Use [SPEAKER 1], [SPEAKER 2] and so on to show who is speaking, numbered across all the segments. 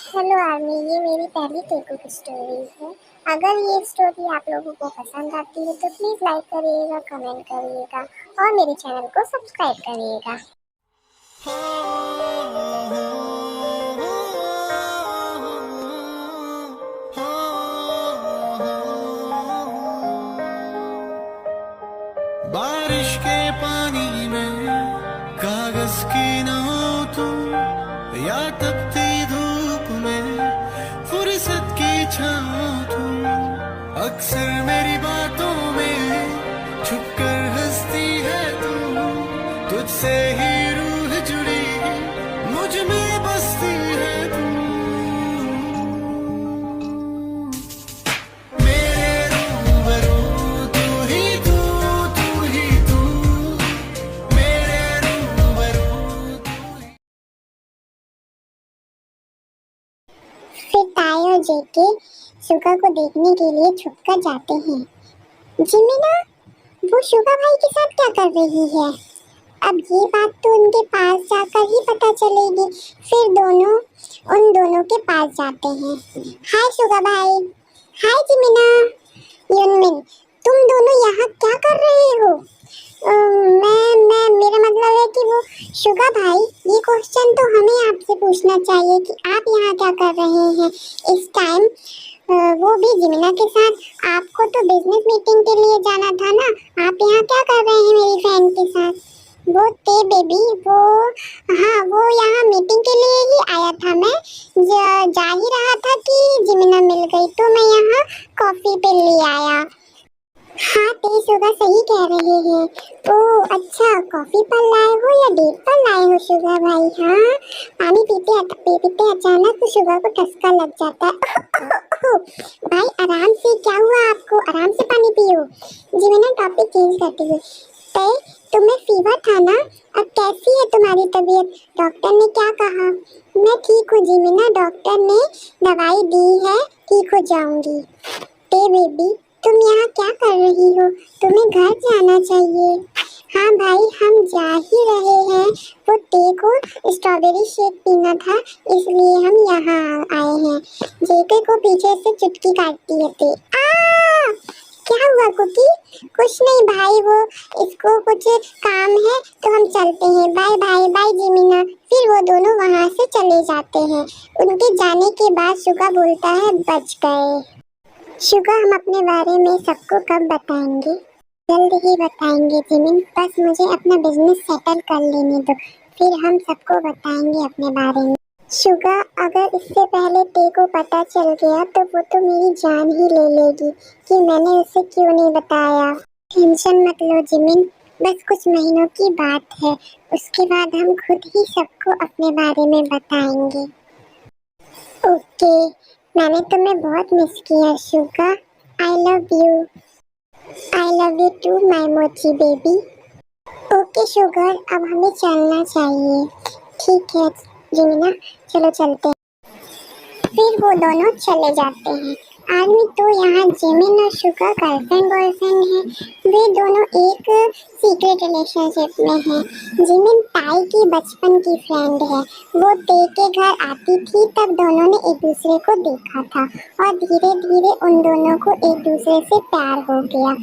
[SPEAKER 1] Hello army, ये मेरी पहली तेलुगु की स्टोरी है। अगर ये स्टोरी आप लोगों को पसंद आती है तो प्लीज़ लाइक करिएगा, कमेंट करिएगा और मेरे चैनल को सब्सक्राइब करिएगा।
[SPEAKER 2] बारिश के पानी में कागज की नाव तुम, या तपती धूप में फुर्सत की छाँव तुम। अक्सर मेरी बातों में छुपकर हंसती है तुम, तुझसे ही रूह जुड़ी मुझ में बसती है तुम। मेरे रूबरू तू ही तू, तू ही तू, मेरे रूबरू तू ही।
[SPEAKER 1] फिर ताई और जेके शुगा को देखने के लिए छुपकर जाते हैं। जिमिना, वो शुगा भाई के साथ क्या कर रही है? अब ये बात तो उनके पास जाकर ही पता चलेगी। फिर उन दोनों के पास जाते हैं। हाय शुगा भाई। हाय जिमिना। युनमिन, तुम दोनों यहाँ क्या कर रहे हो? मेरा मतलब है कि वो शुगा भाई, ये क्वेश्चन तो हमें आपसे पूछना चाहिए कि आप यहाँ क्या कर रहे हैं इस टाइम, वो भी जिमिना के साथ। आपको तो बिजनेस मीटिंग के लिए जाना था ना, आप यहाँ क्या कर रहे हैं मेरी फ्रेंड के साथ? वो ते बेबी, हाँ, वो यहाँ मीटिंग के लिए ही आया था। मैं जा ही रहा था कि जिमिना मिल गई तो मैं यहाँ कॉफी पे ले आया। हाँ, ते शुगा सही कह रहे हैं। ओह अच्छा, कॉफी पर लाए हो या डेट पर लाए हो शुगा भाई? हाँ, पानी पीते अचानक तो शुगा को ठसका लग जाता है। भाई आराम से, क्या हुआ आपको? आराम से पानी पियो। जिमिना टॉपिक चेंज करती हुई, ते तुम्हें फीवर था ना, अब कैसी है तुम्हारी तबीयत? डॉक्टर ने क्या कहा? मैं ठीक हूँ जिमिना, डॉक्टर ने दवाई दी है, ठीक हो जाऊंगी। ते बेबी, तुम यहाँ क्या कर रही हो? तुम्हें घर जाना चाहिए। हाँ भाई, हम जा ही रहे हैं। वो ते को स्ट्रॉबेरी शेक पीना था, इसलिए हम यहाँ आए हैं। जेके को पीछे से चुटकी काटती है ते। क्या हुआ कुकी? कुछ नहीं भाई, वो इसको कुछ काम है तो हम चलते हैं। Bye bye bye Jimina. फिर वो दोनों वहाँ से चले जाते हैं। उनके जाने के बाद शुगा बोलता है, बच गए। शुगा, हम अपने बारे में सबको कब बताएंगे? जल्द ही बताएंगे जिमिन, बस मुझे अपना बिजनेस सेटल कर लेने दो, फिर हम सबको बताएंगे अपने बारे में। शुगा, अगर इससे पहले ते को पता चल गया तो वो तो मेरी जान ही ले लेगी कि मैंने उसे क्यों नहीं बताया। टेंशन मत लो जिमिन, बस कुछ महीनों की बात है, उसके बाद हम खुद ही सबको अपने बारे में बताएंगे। ओके, मैंने तुम्हें बहुत मिस किया Suga. I love you. I love you too my mochi baby. Okay sugar, अब हमें चलना चाहिए। ठीक है जिमिना, चलो चलते हैं। फिर वो दोनों चले जाते हैं। आदमी तो यहाँ जिमिन और शुगा गर्लफ्रेंड बॉयफ्रेंड हैं। वे दोनों एक सीक्रेट रिलेशनशिप में हैं। जिमिन ताई की बचपन की फ्रेंड है। वो ते के घर आती थी तब दोनों ने एक दूसरे को देखा था और धीरे धीरे उन दोनों को एक दूसरे से प्यार हो गया।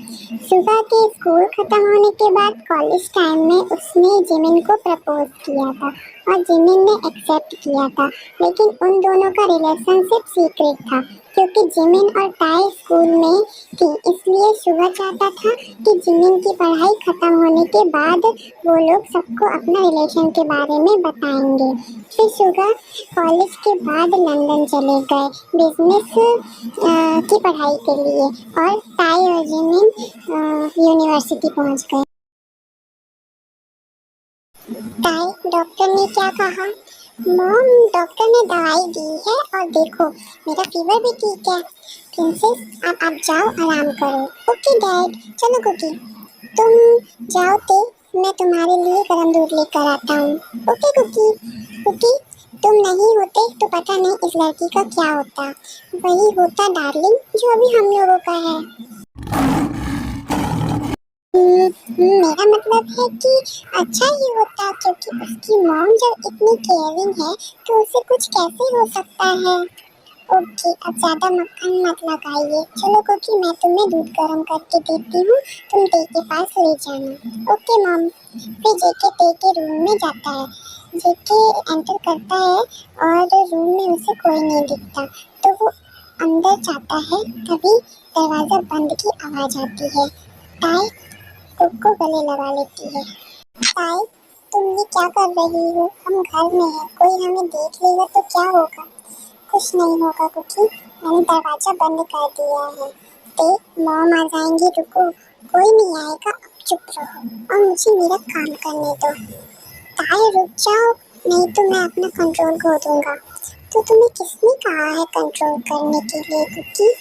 [SPEAKER 1] शुगा के स्कूल खत्म होने के बाद कॉलेज टाइम में उसने जिमिन को प्रपोज किया था और जिमिन ने एक्सेप्ट किया था, लेकिन उन दोनों का रिलेशनशिप सीक्रेट था क्योंकि जिमिन और ताई स्कूल में थी। इसलिए शुगा चाहता था कि जिमिन की पढ़ाई खत्म होने के बाद वो लोग सबको अपना रिलेशन के बारे में बताएंगे। फिर शुगा कॉलेज के बाद लंदन चले गए बिजनेस की पढ़ाई के लिए और ताई और जिमिन यूनिवर्सिटी पहुंच गए। ताई, डॉक्टर ने क्या कहा? मॉम, डॉक्टर ने दवाई दी है और देखो मेरा फीवर भी ठीक है। प्रिंसेस, अब आप जाओ, आराम करो। Okay dad. चलो कुकी, तुम जाओ ते, मैं तुम्हारे लिए गर्म दूध लेकर आता हूँ। Okay cookie. कुकी, तुम नहीं होते तो पता नहीं इस लड़की का क्या होता। वही होता डार्लिंग जो अभी हम लोगों का है। मेरा मतलब है कि अच्छा ही होता, क्योंकि उसकी मॉम जब इतनी केयरिंग है तो उसे कुछ कैसे हो सकता है। ओके, अब ज्यादा मक्खन मत लगाइए। चलो कुकी, मैं तुम्हें दूध गर्म करके देती हूँ, तुम टे के पास ले जाना। Okay mom. फिर जेके टे के रूम में जाता है। जेके एंटर करता है और रूम में उसे कोई नहीं दिखता, तो वो अंदर जाता है। तभी दरवाजा बंद की आवाज आती है। टाई कुक को गले लगा लेती है। टाई, तुम ये क्या कर रही हो? हम घर में हैं, कोई हमें देख लेगा तो क्या होगा? कुछ नहीं होगा कुकी, मैंने दरवाजा बंद कर दिया है। देख, मॉम आ जाएंगी, रुको। कोई नहीं आएगा, अब चुप रहो और मुझे मेरा काम करने दो। ताई रुक जाओ, नहीं तो मैं अपना कंट्रोल खो दूंगा। तो तुम्हें किसने कहा है कंट्रोल करने के लिए कुकी?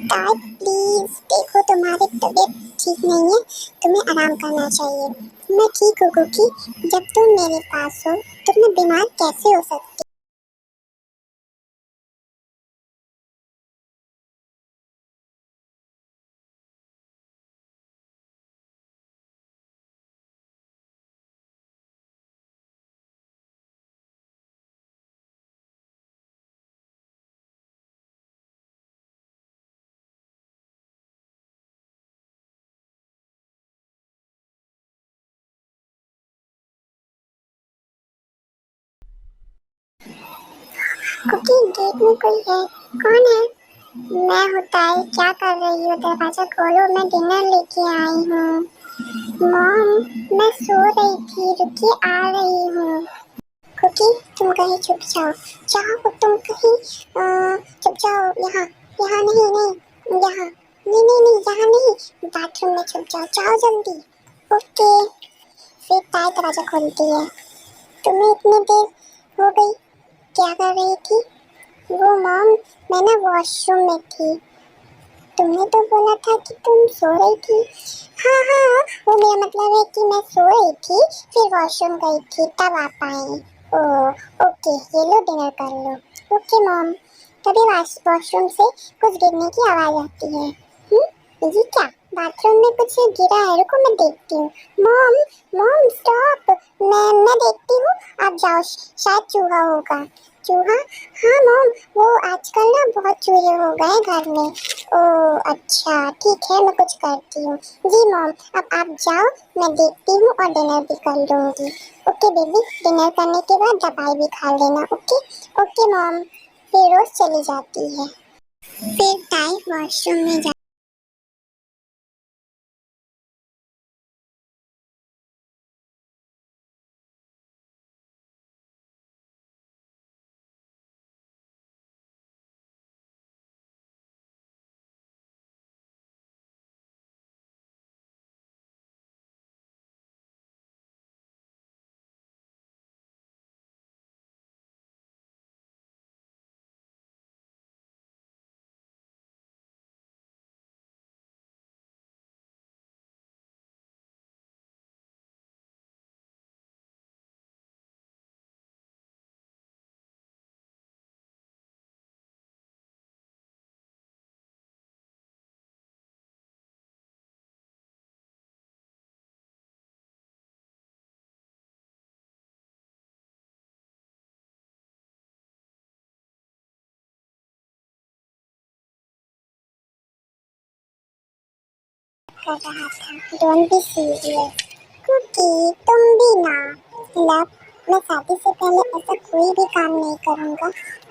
[SPEAKER 1] ताई प्लीज, देखो तुम्हारी तबीयत ठीक नहीं है, तुम्हें आराम करना चाहिए। मैं ठीक हूँ कुकी, जब तुम मेरे पास हो तो मैं बीमार कैसे हो सकती? कुकी, गेट में कोई है। कौन है? मैं हूँ ताई, क्या कर रही हो? दरवाजा खोलो, मैं डिनर लेके आई हूँ। मॉम, मैं सो रही थी, रुकिए आ रही हूँ। कुकी, तुम कहीं छुप जाओ। जाओ तुम कहीं, छुप जाओ। यहाँ, यहाँ नहीं, नहीं यहाँ, नहीं नहीं नहीं, यहाँ नहीं, बाथरूम में छुप जाओ, जाओ जल्दी। ओके। फिर ताई दरवाजा खोलती है। तुम्हें इतनी देर हो गई, क्या कर रही थी? वो मॉम, मैं ना वॉशरूम में थी। तुमने तो बोला था कि तुम सो रही थी। हाँ हाँ, वो मेरा मतलब है कि मैं सो रही थी, फिर वॉशरूम गई थी, तब आप आई। ओ, ओके, ये लो डिनर कर लो। Okay mom. तभी वॉशरूम से कुछ गिरने की आवाज आती है। ये क्या? बाथरूम में कुछ गिरा है, रुको मैं देखती हूँ। मॉम, मॉम स्टॉप, मैं देखती हूँ, आप जाओ, शायद चूहा होगा। चूहा? हाँ मॉम, वो आजकल ना बहुत चूहे हो गए घर में। ओह अच्छा, ठीक है, मैं कुछ करती हूँ। जी मॉम, अब आप जाओ, मैं देखती हूँ और डिनर भी कर लूँगी। ओके बेबी, डिनर करने के बाद दवाई भी खा लेना। ओके। Okay mom. फिर रोज चली जाती है। फिर ताई वॉशरूम में कर रहा था। Don't be serious. कुकी, तुम भी ना। लव, मैं शादी से पहले ऐसा कोई भी काम नहीं करूँगा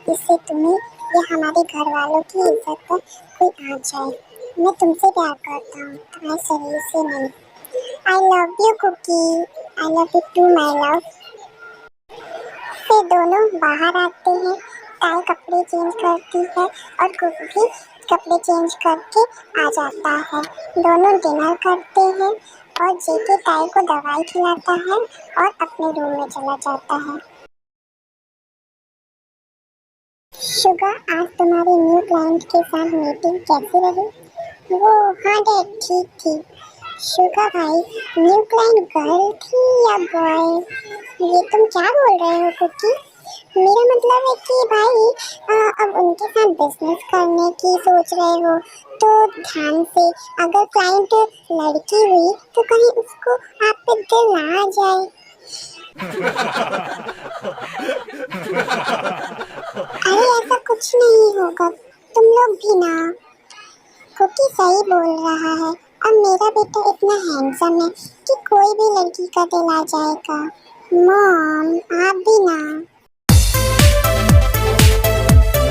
[SPEAKER 1] जिससे तुम्हें या हमारे घर वालों की इज्जत पर कोई आ जाए। मैं तुमसे प्यार करता हूँ, तुम्हारे शरीर से नहीं। I love you cookie. I love you too my love. फिर दोनों बाहर आते हैं। ताई कपड़े चेंज करती है और कुक भी कपड़े चेंज करके आ जाता है। दोनों डिनर करते हैं और जेके ताई को दवाई खिलाता है और अपने रूम में चला जाता है। शुगर, आज तुम्हारी न्यू क्लाइंट के साथ मीटिंग कैसी रही? वो, हाँ डैड, ठीक थी। शुगर भाई, न्यू क्लाइंट गर्ल थी या बॉय? ये तुम क्या बोल रहे हो कुकी? मेरा मतलब है कि भाई अब उनके साथ बिजनेस करने की सोच रहे हो तो ध्यान से, अगर क्लाइंट लड़की हुई तो कहीं उसको आप पे दिल ना आ जाए। अरे ऐसा कुछ नहीं होगा, तुम लोग भी ना। कुकी सही बोल रहा है, अब मेरा बेटा इतना हैंडसम है कि कोई भी लड़की का दिल आ जाएगा। मॉम आप भी ना।